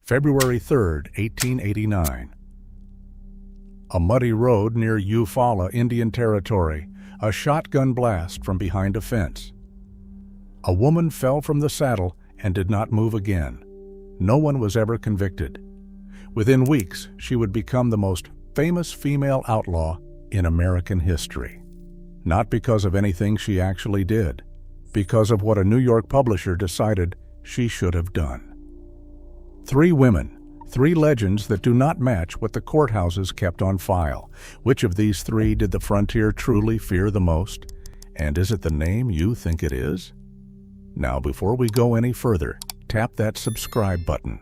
February 3, 1889. A muddy road near Eufaula, Indian Territory, a shotgun blast from behind a fence. A woman fell from the saddle and did not move again. No one was ever convicted. Within weeks, she would become the most famous female outlaw in American history. Not because of anything she actually did, because of what a New York publisher decided she should have done. 3 women, 3 legends that do not match what the courthouses kept on file. Which of these 3 did the frontier truly fear the most? And is it the name you think it is? Now, before we go any further, tap that subscribe button.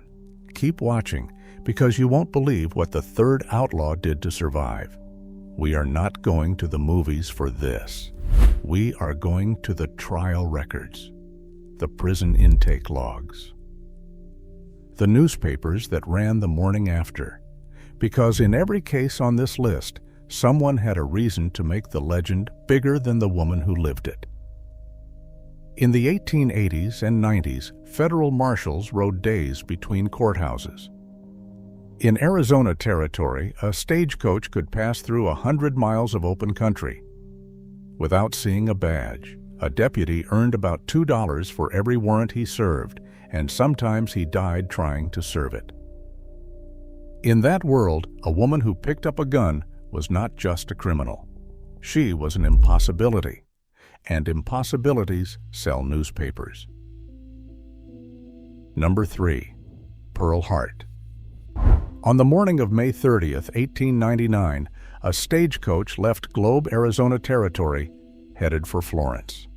Keep watching, because you won't believe what the 3rd outlaw did to survive. We are not going to the movies for this. We are going to the trial records, the prison intake logs, the newspapers that ran the morning after, because in every case on this list, someone had a reason to make the legend bigger than the woman who lived it. In the 1880s and 90s, federal marshals rode days between courthouses. In Arizona Territory, a stagecoach could pass through 100 miles of open country. Without seeing a badge, a deputy earned about $2 for every warrant he served, and sometimes he died trying to serve it. In that world, a woman who picked up a gun was not just a criminal. She was an impossibility, and impossibilities sell newspapers. Number 3. Pearl Hart. On the morning of May 30th, 1899, a stagecoach left Globe, Arizona Territory, headed for Florence.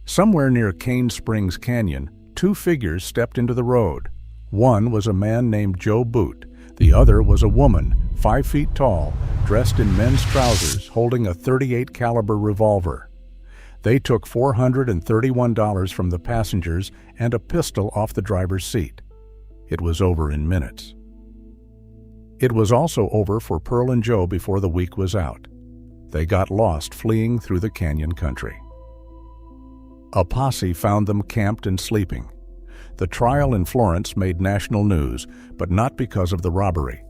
Somewhere near Cane Springs Canyon, 2 figures stepped into the road. One was a man named Joe Boot. The other was a woman, 5 feet tall, dressed in men's trousers, holding a .38 caliber revolver. They took $431 from the passengers and a pistol off the driver's seat. It was over in minutes. It was also over for Pearl and Joe before the week was out. They got lost fleeing through the canyon country. A posse found them camped and sleeping. The trial in Florence made national news, but not because of the robbery.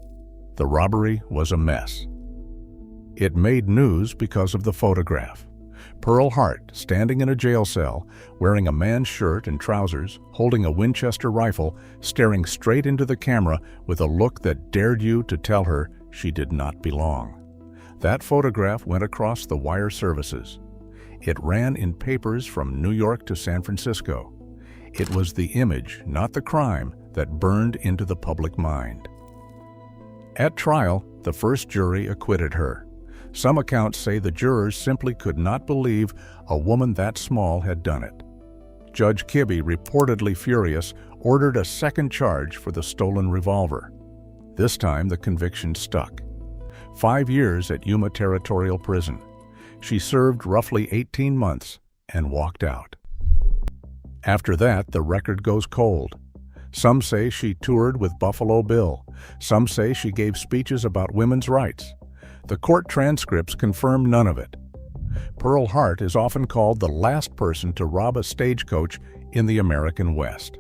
The robbery was a mess. It made news because of the photograph. Pearl Hart, standing in a jail cell, wearing a man's shirt and trousers, holding a Winchester rifle, staring straight into the camera with a look that dared you to tell her she did not belong. That photograph went across the wire services. It ran in papers from New York to San Francisco. It was the image, not the crime, that burned into the public mind. At trial, the first jury acquitted her. Some accounts say the jurors simply could not believe a woman that small had done it. Judge Kibbe, reportedly furious, ordered a second charge for the stolen revolver. This time the conviction stuck. 5 years at Yuma Territorial Prison. She served roughly 18 months and walked out. After that, the record goes cold. Some say she toured with Buffalo Bill. Some say she gave speeches about women's rights. The court transcripts confirm none of it. Pearl Hart is often called the last person to rob a stagecoach in the American West.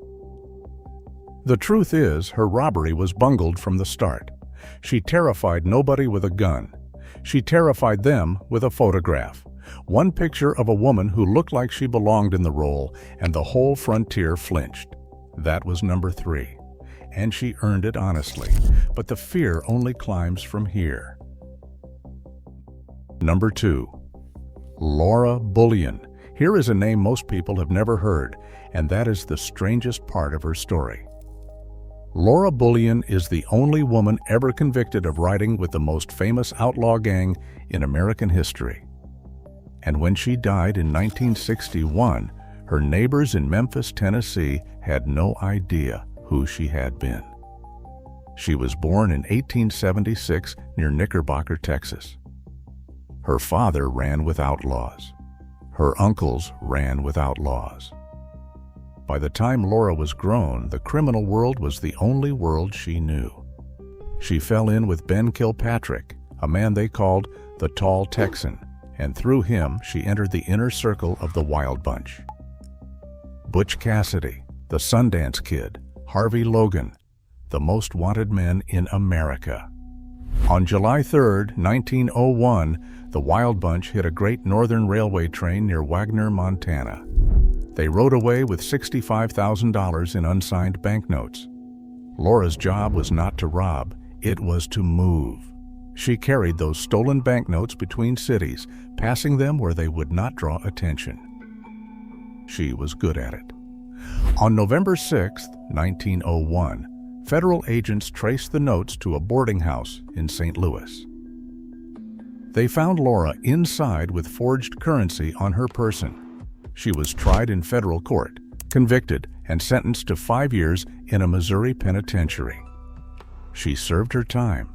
The truth is, her robbery was bungled from the start. She terrified nobody with a gun. She terrified them with a photograph. One picture of a woman who looked like she belonged in the role, and the whole frontier flinched. That was number 3. And she earned it honestly. But the fear only climbs from here. Number 2. Laura Bullion. Here is a name most people have never heard, and that is the strangest part of her story. Laura Bullion is the only woman ever convicted of riding with the most famous outlaw gang in American history. And when she died in 1961, her neighbors in Memphis, Tennessee had no idea who she had been. She was born in 1876 near Knickerbocker, Texas. Her father ran with outlaws. Her uncles ran with outlaws. By the time Laura was grown, the criminal world was the only world she knew. She fell in with Ben Kilpatrick, a man they called the Tall Texan, and through him she entered the inner circle of the Wild Bunch. Butch Cassidy, the Sundance Kid, Harvey Logan, the most wanted men in America. On July 3, 1901, the Wild Bunch hit a Great Northern Railway train near Wagner, Montana. They rode away with $65,000 in unsigned banknotes. Laura's job was not to rob, it was to move. She carried those stolen banknotes between cities, passing them where they would not draw attention. She was good at it. On November 6, 1901, federal agents traced the notes to a boarding house in St. Louis. They found Laura inside with forged currency on her person. She was tried in federal court, convicted, and sentenced to 5 years in a Missouri penitentiary. She served her time.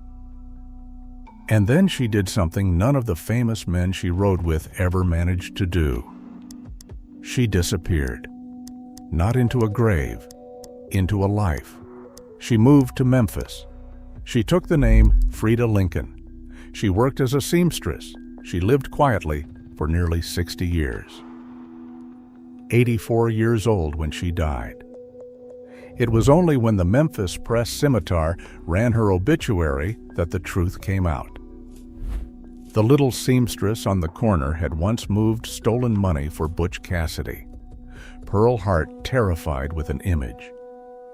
And then she did something none of the famous men she rode with ever managed to do. She disappeared. Not into a grave, into a life. She moved to Memphis. She took the name Frida Lincoln. She worked as a seamstress. She lived quietly for nearly 60 years. 84 years old when she died. It was only when the Memphis Press Scimitar ran her obituary that the truth came out. The little seamstress on the corner had once moved stolen money for Butch Cassidy. Pearl Hart terrified with an image.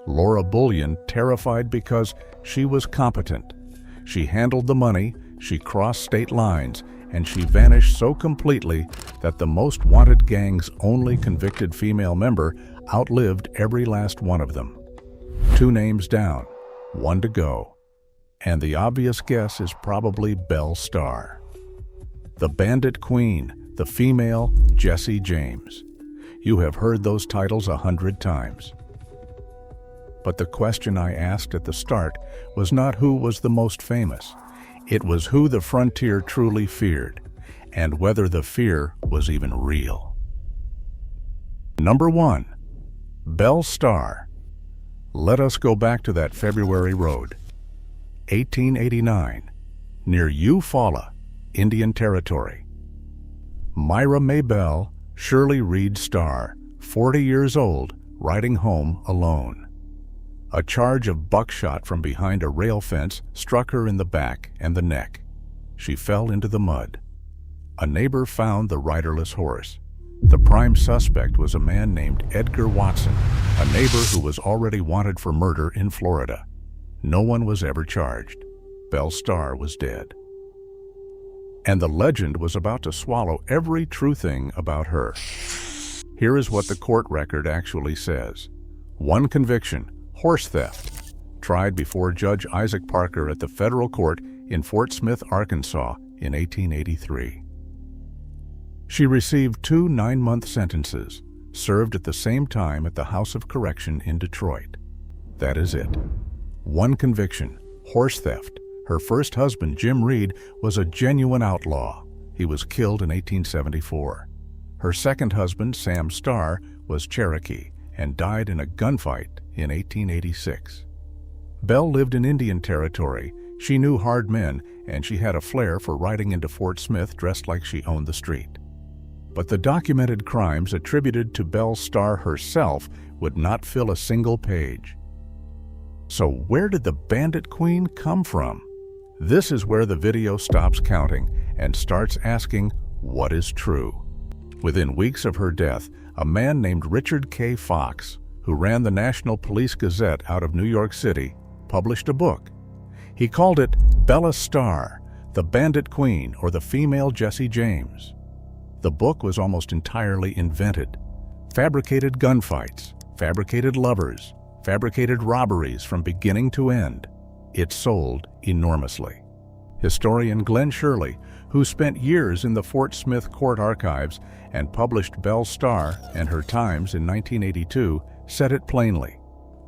Laura Bullion terrified because she was competent. She handled the money, she crossed state lines, and she vanished so completely that the most wanted gang's only convicted female member outlived every last one of them. 2 names down, 1 to go. And the obvious guess is probably Belle Starr. The Bandit Queen, the female Jesse James. You have heard those titles 100 times. But the question I asked at the start was not who was the most famous. It was who the frontier truly feared, and whether the fear was even real. Number 1. Belle Starr. Let us go back to that February road. 1889, near Eufaula, Indian Territory. Myra Maybelle Shirley Reed Starr, 40 years old, riding home alone. A charge of buckshot from behind a rail fence struck her in the back and the neck. She fell into the mud. A neighbor found the riderless horse. The prime suspect was a man named Edgar Watson, a neighbor who was already wanted for murder in Florida. No one was ever charged. Belle Starr was dead. And the legend was about to swallow every true thing about her. Here is what the court record actually says. 1 conviction, horse theft, tried before Judge Isaac Parker at the federal court in Fort Smith, Arkansas in 1883. She received 2 9-month sentences, served at the same time at the House of Correction in Detroit. That is it. 1 conviction, horse theft. Her first husband, Jim Reed, was a genuine outlaw. He was killed in 1874. Her second husband, Sam Starr, was Cherokee and died in a gunfight in 1886. Belle lived in Indian Territory. She knew hard men, and she had a flair for riding into Fort Smith dressed like she owned the street. But the documented crimes attributed to Belle Starr herself would not fill a single page. So where did the Bandit Queen come from? This is where the video stops counting and starts asking, what is true? Within weeks of her death, a man named Richard K. Fox, who ran the National Police Gazette out of New York City, published a book. He called it Belle Starr, the Bandit Queen, or the Female Jesse James. The book was almost entirely invented. Fabricated gunfights, fabricated lovers, fabricated robberies from beginning to end. It sold enormously. Historian Glenn Shirley, who spent years in the Fort Smith court archives and published Belle Starr and her times in 1982, said it plainly.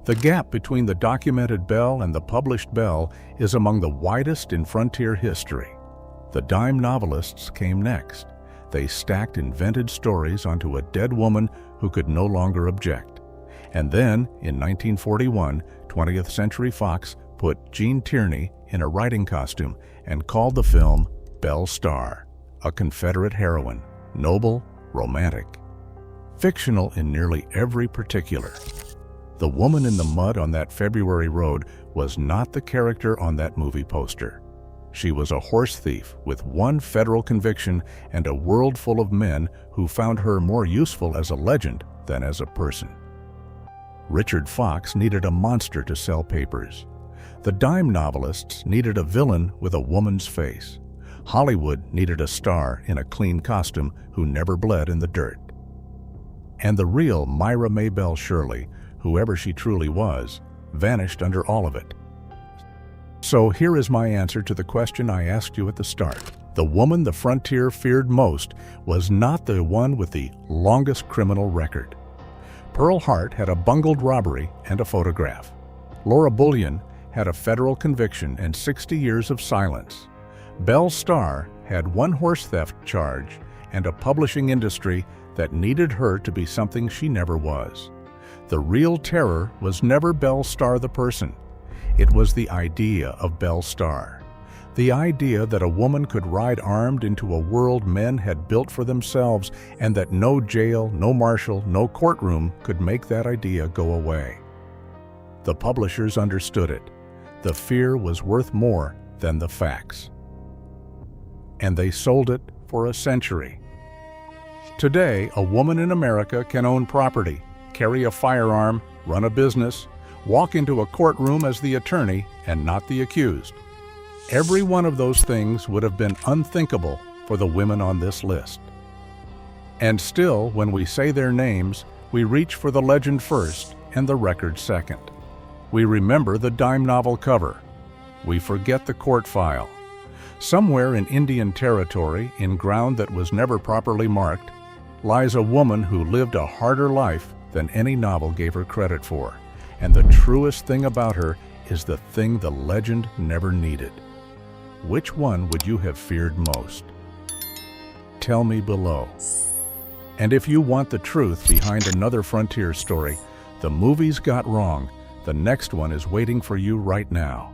The gap between the documented Belle and the published Belle is among the widest in frontier history. The dime novelists came next. They stacked invented stories onto a dead woman who could no longer object. And then, in 1941, 20th Century Fox put Gene Tierney in a riding costume and called the film Belle Starr, a Confederate heroine, noble, romantic, fictional in nearly every particular. The woman in the mud on that February road was not the character on that movie poster. She was a horse thief with one federal conviction and a world full of men who found her more useful as a legend than as a person. Richard Fox needed a monster to sell papers. The dime novelists needed a villain with a woman's face. Hollywood needed a star in a clean costume who never bled in the dirt. And the real Myra Maybelle Shirley, whoever she truly was, vanished under all of it. So here is my answer to the question I asked you at the start. The woman the frontier feared most was not the one with the longest criminal record. Pearl Hart had a bungled robbery and a photograph. Laura Bullion had a federal conviction and 60 years of silence. Belle Starr had one horse theft charge and a publishing industry that needed her to be something she never was. The real terror was never Belle Starr the person. It was the idea of Belle Starr. The idea that a woman could ride armed into a world men had built for themselves and that no jail, no marshal, no courtroom could make that idea go away. The publishers understood it. The fear was worth more than the facts. And they sold it for a century. Today, a woman in America can own property, carry a firearm, run a business, walk into a courtroom as the attorney and not the accused. Every one of those things would have been unthinkable for the women on this list. And still, when we say their names, we reach for the legend first and the record second. We remember the dime novel cover. We forget the court file. Somewhere in Indian Territory, in ground that was never properly marked, lies a woman who lived a harder life than any novel gave her credit for. And the truest thing about her is the thing the legend never needed. Which one would you have feared most? Tell me below. And if you want the truth behind another frontier story the movies got wrong, the next one is waiting for you right now.